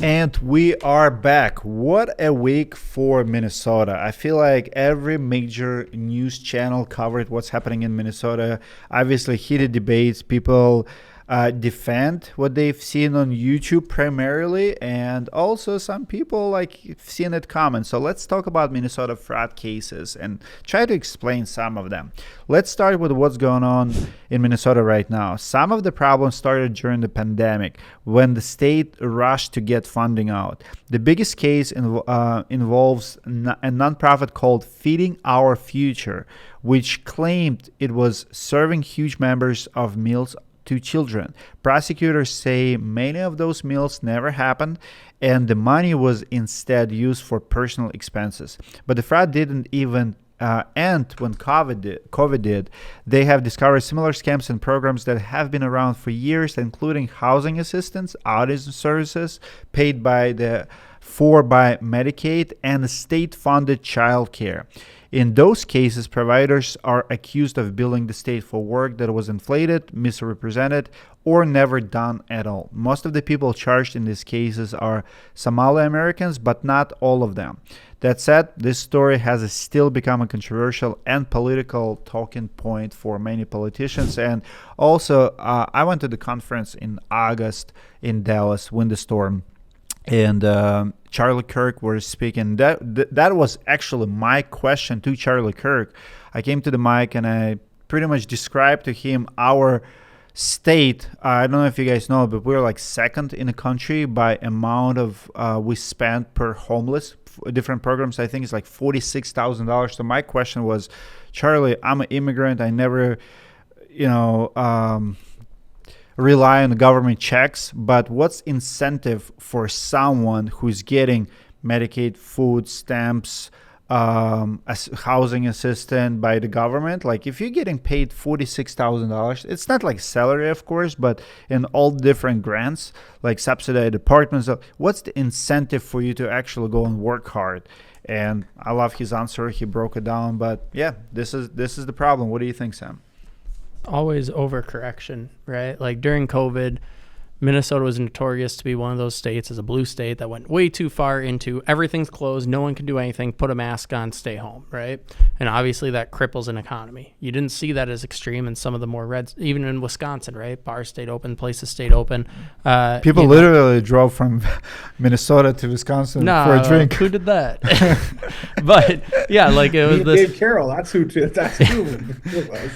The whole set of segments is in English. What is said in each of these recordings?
And we are back. What a week for Minnesota. I feel like every major news channel covered what's happening in Minnesota. Obviously, heated debates. People defend what they've seen on YouTube primarily, and also some people like seen it common. So let's talk about Minnesota fraud cases and try to explain some of them. Let's start with what's going on in Minnesota right now. Some of the problems started during the pandemic when the state rushed to get funding out. The biggest case involves a nonprofit called Feeding Our Future, which claimed it was serving huge numbers of meals to children. Prosecutors say many of those meals never happened and the money was instead used for personal expenses. But the fraud didn't even end when COVID did. They have discovered similar scams and programs that have been around for years, including housing assistance, autism services paid by Medicaid, and state-funded childcare. In those cases, providers are accused of billing the state for work that was inflated, misrepresented, or never done at all. Most of the people charged in these cases are Somali Americans, but not all of them. That said, this story has still become a controversial and political talking point for many politicians. And also, I went to the conference in August in Dallas, Windstorm, and Charlie Kirk was speaking. That was actually my question to Charlie Kirk. I came to the mic and I pretty much described to him our state. I don't know if you guys know, but we're like second in the country by amount of we spent per homeless. Different programs, I think it's like $46,000. So my question was, Charlie, I'm an immigrant. I never, you know. Rely on government checks, but what's incentive for someone who's getting Medicaid, food stamps, housing assistance by the government? Like if you're getting paid $46,000, it's not like salary, of course, but in all different grants, like subsidized apartments. What's the incentive for you to actually go and work hard? And I love his answer. He broke it down, but yeah, this is the problem. What do you think, Sam? Always overcorrection, right? Like during COVID, Minnesota was notorious to be one of those states as a blue state that went way too far into everything's closed, no one can do anything, put a mask on, stay home, right? And obviously that cripples an economy. You didn't see that as extreme in some of the more red, even in Wisconsin, right? Bars stayed open, places stayed open. People literally drove from Minnesota to Wisconsin for a drink. Who did that? But yeah, like it was Dave Carroll. That's who it was.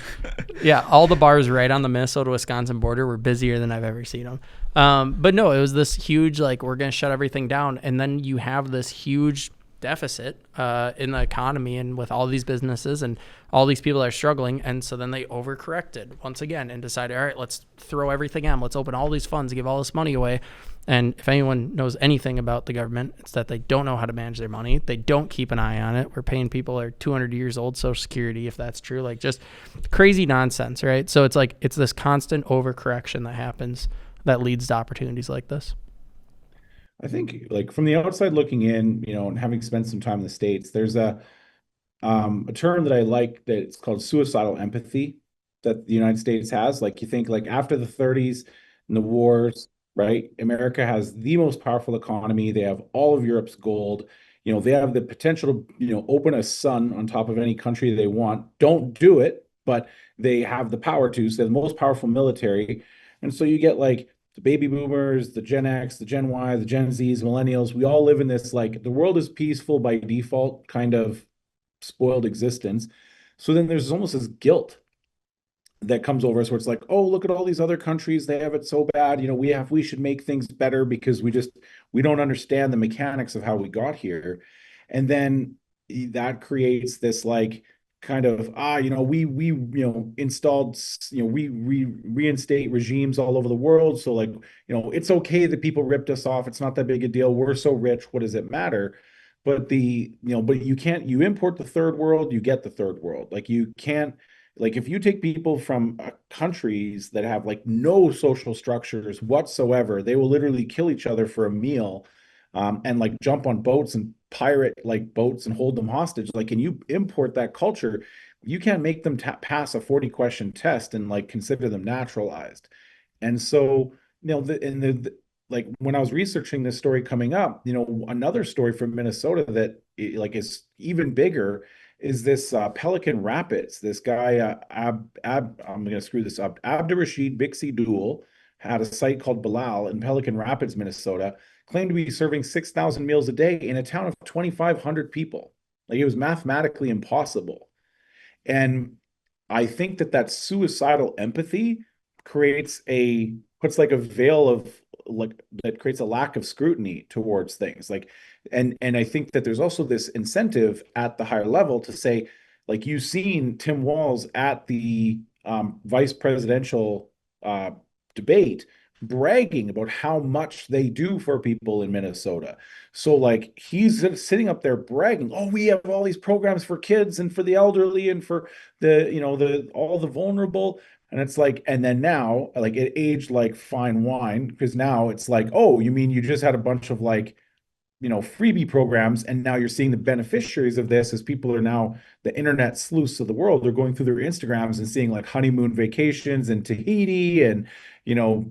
Yeah, all the bars right on the Minnesota-Wisconsin border were busier than I've ever seen them. But no, it was this huge, like, we're going to shut everything down. And then you have this huge deficit in the economy and with all these businesses and all these people that are struggling. And so then they overcorrected once again and decided, all right, let's throw everything at them. Let's open all these funds, give all this money away. And if anyone knows anything about the government, it's that they don't know how to manage their money. They don't keep an eye on it. We're paying people that are 200 years old Social Security, if that's true, like just crazy nonsense, right? So it's like it's this constant overcorrection that happens that leads to opportunities like this. I think, like from the outside looking in, and having spent some time in the States, there's a term that I like that it's called suicidal empathy that the United States has. Like you think like after the 30s and the wars, right? America has the most powerful economy. They have all of Europe's gold. They have the potential to, open a sun on top of any country they want. Don't do it, but they have the power to. So they're the most powerful military. And so you get like the baby boomers, the Gen X, the Gen Y, the Gen Zs, millennials. We all live in this, like, the world is peaceful by default kind of spoiled existence. So then there's almost this guilt that comes over us where it's like, oh, look at all these other countries, they have it so bad, we should make things better because we don't understand the mechanics of how we got here. And then that creates this like kind of we installed, we reinstate regimes all over the world, so like, it's okay that people ripped us off, it's not that big a deal, we're so rich, what does it matter? But you import the third world, you get the third world. Like you can't, like if you take people from countries that have like no social structures whatsoever, they will literally kill each other for a meal, and like jump on boats and pirate like boats and hold them hostage. Like, and you import that culture, you can't make them pass a 40-question test and like consider them naturalized. And so, like when I was researching this story coming up, another story from Minnesota that like is even bigger is this Pelican Rapids. This guy, I'm going to screw this up. Abdurrashid Bixi Dul had a site called Bilal in Pelican Rapids, Minnesota, claimed to be serving 6,000 meals a day in a town of 2,500 people. Like it was mathematically impossible. And I think that suicidal empathy puts like a veil of like that creates a lack of scrutiny towards things. Like, and I think that there's also this incentive at the higher level to say, like you've seen Tim Walz at the vice presidential debate bragging about how much they do for people in Minnesota. So like he's sitting up there bragging, oh, we have all these programs for kids and for the elderly and for the all the vulnerable. And it's like, and then now, like it aged like fine wine because now it's like, oh, you mean you just had a bunch of like, freebie programs, and now you're seeing the beneficiaries of this as people are now the internet sleuths of the world. They're going through their Instagrams and seeing like honeymoon vacations in Tahiti and,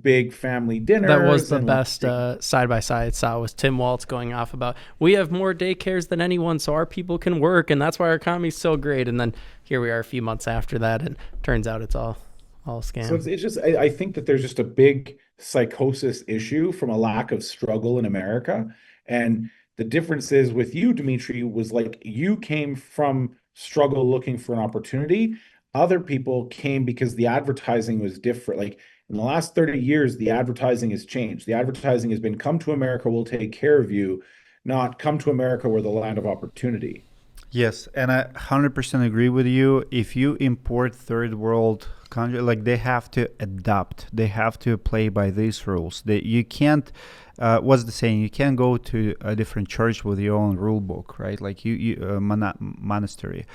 big family dinners. That was the and best side by side saw was Tim Walz going off about we have more daycares than anyone, so our people can work, and that's why our economy's so great. And then here we are a few months after that, and turns out it's all scam. So it's just I think that there's just a big psychosis issue from a lack of struggle in America. And the difference is with you, Dimitri, was like you came from struggle looking for an opportunity. Other people came because the advertising was different. Like in the last 30 years, the advertising has changed. The advertising has been come to America, we'll take care of you, not come to America, we're the land of opportunity. Yes, and I 100% agree with you. If you import third world country, like they have to adapt, they have to play by these rules. You can't. What's the saying? You can't go to a different church with your own rule book, right? Like monastery.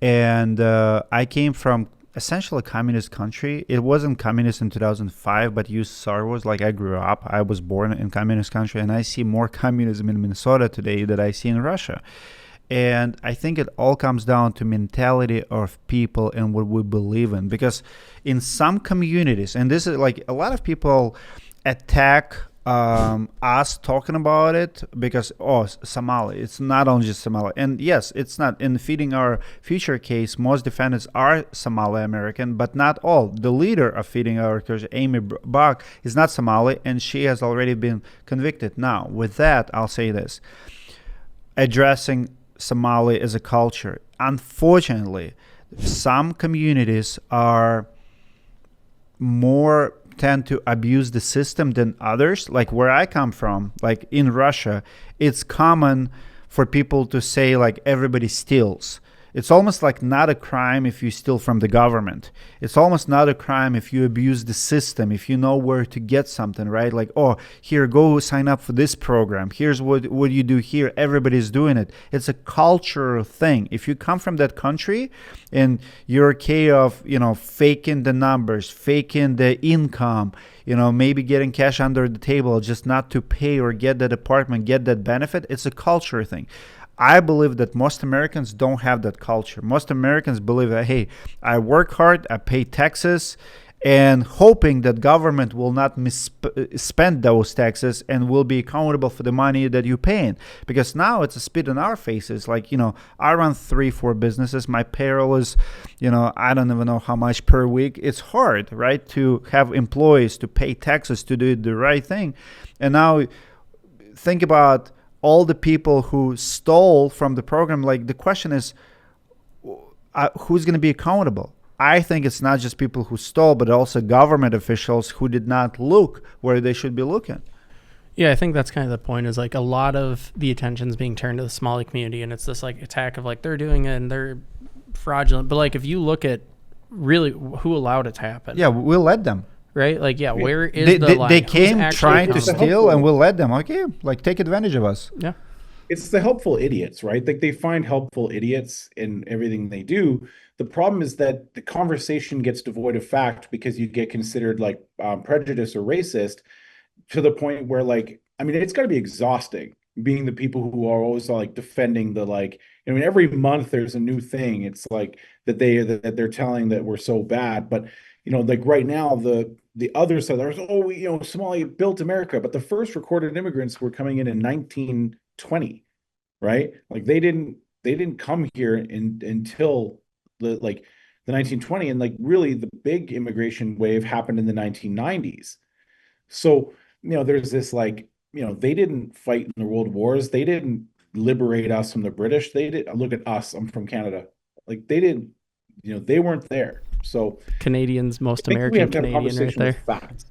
And I came from essentially a communist country. It wasn't communist in 2005, but USSR was. Like I grew up, I was born in communist country, and I see more communism in Minnesota today than I see in Russia. And I think it all comes down to mentality of people and what we believe in. Because in some communities, and this is like a lot of people attack us talking about it because, Somali. It's not only just Somali. And yes, it's not. In Feeding Our Future case, most defendants are Somali American, but not all. The leader of Feeding Our Future, Amy Bach, is not Somali, and she has already been convicted. Now, with that, I'll say this. Addressing Somali as a culture. Unfortunately, some communities are more tend to abuse the system than others. Like where I come from, like in Russia, it's common for people to say like everybody steals. It's almost like not a crime if you steal from the government. It's almost not a crime if you abuse the system, if you know where to get something, right? Like, oh, here, go sign up for this program. Here's what you do here. Everybody's doing it. It's a cultural thing. If you come from that country and you're okay of, faking the numbers, faking the income, maybe getting cash under the table just not to pay or get that apartment, get that benefit, it's a culture thing. I believe that most Americans don't have that culture. Most Americans believe that, hey, I work hard, I pay taxes, and hoping that government will not misspend those taxes and will be accountable for the money that you're paying. Because now it's a spit in our faces. Like, I run 3-4 businesses. My payroll is, I don't even know how much per week. It's hard, right, to have employees, to pay taxes, to do the right thing. And now think about all the people who stole from the program. Like the question is, who's going to be accountable? I think it's not just people who stole, but also government officials who did not look where they should be looking. Yeah, I think that's kind of the point, is like a lot of the attention's being turned to the Somali community, and it's this like attack of like they're doing it and they're fraudulent. But like if you look at really who allowed it to happen. Yeah, we'll let them. Right? Like, yeah, where is the line? They came trying to accountable? steal, and we'll let them. Okay, like take advantage of us. Yeah. It's the helpful idiots, right? Like they find helpful idiots in everything they do. The problem is that the conversation gets devoid of fact because you get considered like prejudiced or racist to the point where, like, I mean, it's got to be exhausting being the people who are always like defending the like. I mean, every month there's a new thing. It's like that they're telling that we're so bad, but like right now the other side, there's, oh, Somalia built America, but the first recorded immigrants were coming in 1920, right? Like they didn't come here until the 1920, and like really the big immigration wave happened in the 1990s. So, there's this like, they didn't fight in the world wars. They didn't liberate us from the British. They did look at us. I'm from Canada. Like they didn't, they weren't there. So Canadians, most I think we American have to have a Canadian right conversation with there. facts.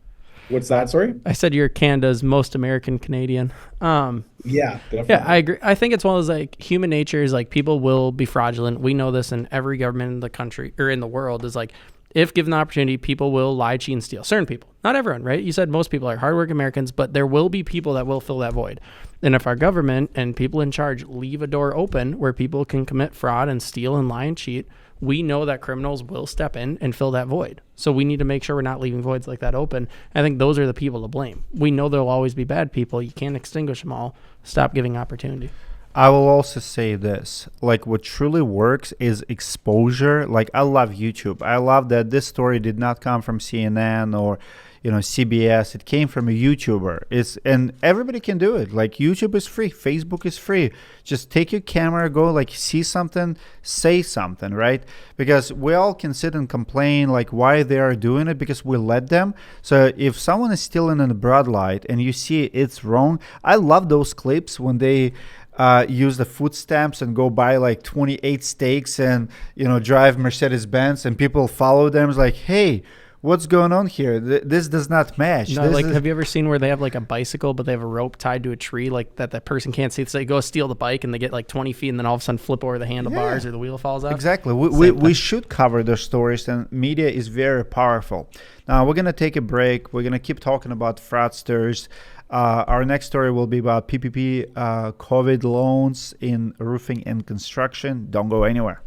What's that? Sorry? I said you're Canada's most American Canadian. Yeah, Yeah, definitely. I agree. I think it's one of those like human nature is like people will be fraudulent. We know this in every government in the country or in the world is like if given the opportunity, people will lie, cheat, and steal. Certain people, not everyone, right? You said most people are hardworking Americans, but there will be people that will fill that void. And if our government and people in charge leave a door open where people can commit fraud and steal and lie and cheat, we know that criminals will step in and fill that void. So we need to make sure we're not leaving voids like that open. I think those are the people to blame. We know there'll always be bad people. You can't extinguish them all. Stop giving opportunity. I will also say this, like what truly works is exposure. Like I love YouTube. I love that this story did not come from CNN or CBS. It came from a YouTuber. And everybody can do it. Like YouTube is free, Facebook is free. Just take your camera, go like see something, say something, right? Because we all can sit and complain like why they are doing it because we let them. So if someone is stealing in the broad light and you see it's wrong, I love those clips when they use the food stamps and go buy like 28 steaks and drive Mercedes-Benz and people follow them. It's like, hey, what's going on here? This does not match. No, like, have you ever seen where they have like a bicycle, but they have a rope tied to a tree like that person can't see? So they go steal the bike and they get like 20 feet and then all of a sudden flip over the handlebars or the wheel falls off. Exactly. We should cover those stories, and media is very powerful. Now, we're going to take a break. We're going to keep talking about fraudsters. Our next story will be about PPP COVID loans in roofing and construction. Don't go anywhere.